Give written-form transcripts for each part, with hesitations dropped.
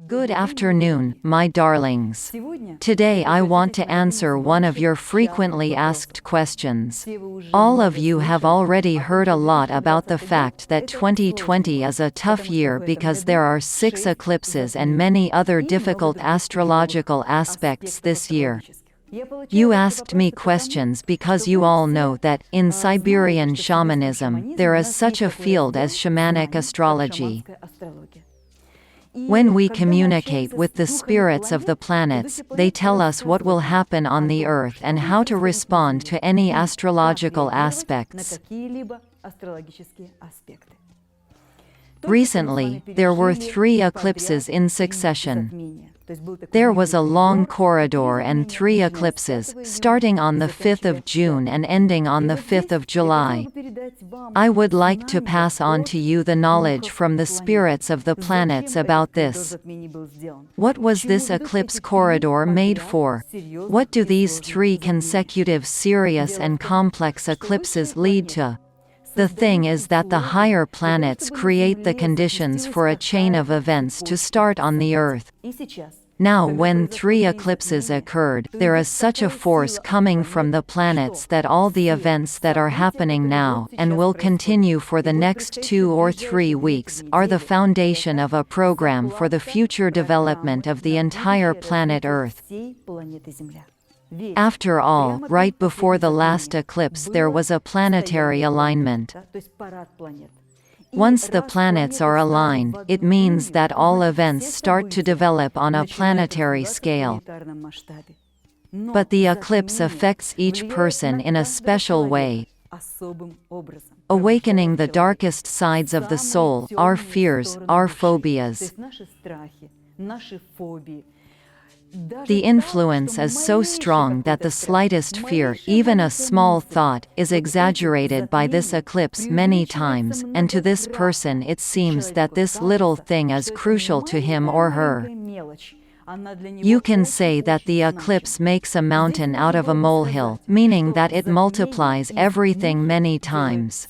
Good afternoon, my darlings. Today I want to answer one of your frequently asked questions. All of you have already heard a lot about the fact that 2020 is a tough year because there are 6 eclipses and many other difficult astrological aspects this year. You asked me questions because you all know that, in Siberian shamanism, there is such a field as shamanic astrology. When we communicate with the spirits of the planets, they tell us what will happen on the Earth and how to respond to any astrological aspects. Recently, there were 3 eclipses in succession. There was a long corridor and 3 eclipses, starting on the 5th of June and ending on the 5th of July. I would like to pass on to you the knowledge from the spirits of the planets about this. What was this eclipse corridor made for? What do these 3 consecutive serious and complex eclipses lead to? The thing is that the higher planets create the conditions for a chain of events to start on the Earth. Now when 3 eclipses occurred, there is such a force coming from the planets that all the events that are happening now, and will continue for the next 2 or 3 weeks, are the foundation of a program for the future development of the entire planet Earth. After all, right before the last eclipse there was a planetary alignment. Once the planets are aligned, it means that all events start to develop on a planetary scale. But the eclipse affects each person in a special way, awakening the darkest sides of the soul, our fears, our phobias. The influence is so strong that the slightest fear, even a small thought, is exaggerated by this eclipse many times, and to this person it seems that this little thing is crucial to him or her. You can say that the eclipse makes a mountain out of a molehill, meaning that it multiplies everything many times.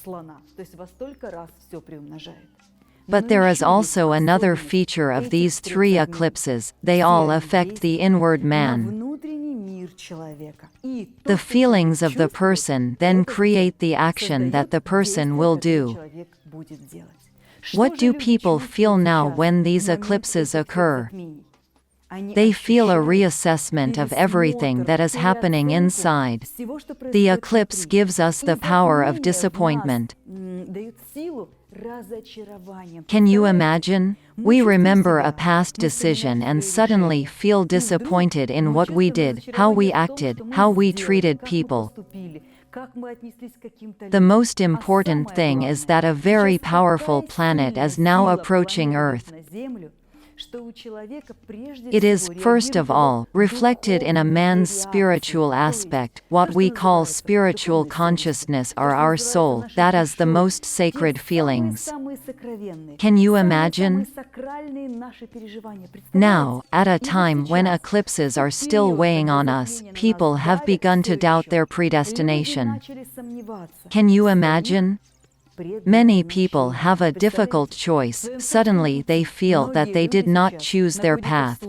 But there is also another feature of these 3 eclipses: they all affect the inward man. The feelings of the person then create the action that the person will do. What do people feel now when these eclipses occur? They feel a reassessment of everything that is happening inside. The eclipse gives us the power of disappointment. Can you imagine? We remember a past decision and suddenly feel disappointed in what we did, how we acted, how we treated people. The most important thing is that a very powerful planet is now approaching Earth. It is, first of all, reflected in a man's spiritual aspect, what we call spiritual consciousness or our soul, that is the most sacred feelings. Can you imagine? Now, at a time when eclipses are still weighing on us, people have begun to doubt their predestination. Can you imagine? Many people have a difficult choice. Suddenly they feel that they did not choose their path.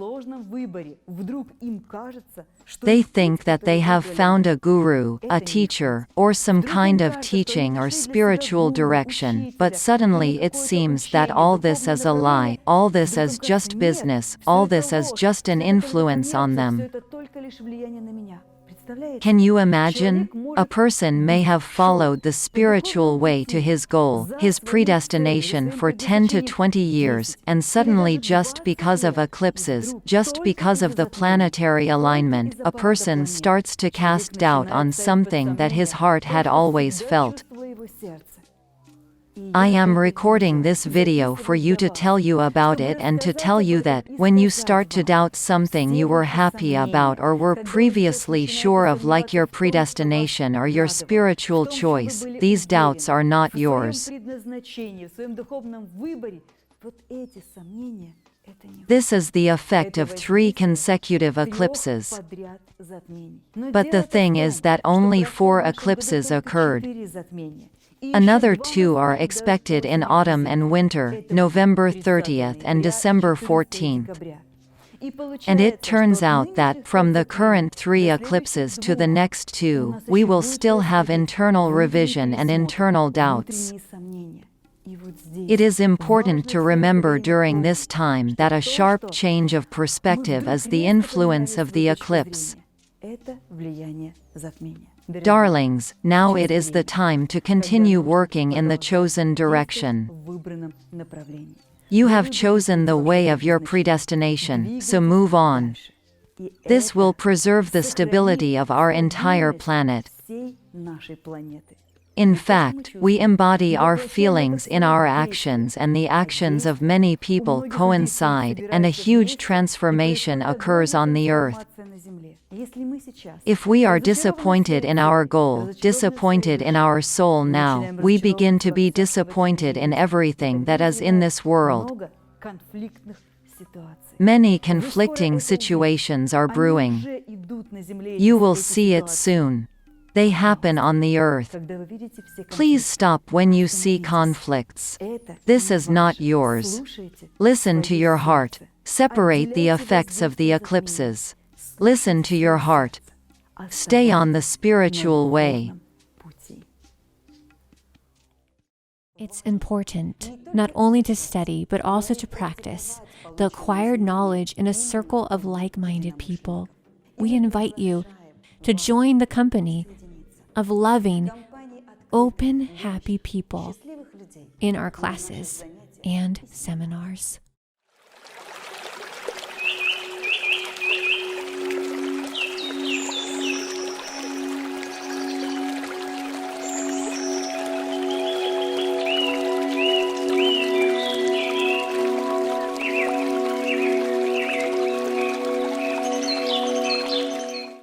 They think that they have found a guru, a teacher, or some kind of teaching or spiritual direction, but suddenly it seems that all this is a lie, all this is just business, all this is just an influence on them. Can you imagine? A person may have followed the spiritual way to his goal, his predestination for 10 to 20 years, and suddenly just because of eclipses, just because of the planetary alignment, a person starts to cast doubt on something that his heart had always felt. I am recording this video for you to tell you about it and to tell you that, when you start to doubt something you were happy about or were previously sure of, like your predestination or your spiritual choice, these doubts are not yours. This is the effect of 3 consecutive eclipses. But the thing is that only 4 eclipses occurred. Another 2 are expected in autumn and winter, November 30th and December 14th. And it turns out that, from the current 3 eclipses to the next 2, we will still have internal revision and internal doubts. It is important to remember during this time that a sharp change of perspective is the influence of the eclipse. Darlings, now it is the time to continue working in the chosen direction. You have chosen the way of your predestination, so move on. This will preserve the stability of our entire planet. In fact, we embody our feelings in our actions, and the actions of many people coincide, and a huge transformation occurs on the earth. If we are disappointed in our goal, disappointed in our soul now, we begin to be disappointed in everything that is in this world. Many conflicting situations are brewing. You will see it soon. They happen on the earth. Please stop when you see conflicts. This is not yours. Listen to your heart. Separate the effects of the eclipses. Listen to your heart. Stay on the spiritual way. It's important not only to study, but also to practice the acquired knowledge in a circle of like-minded people. We invite you to join the company of loving, open, happy people in our classes and seminars.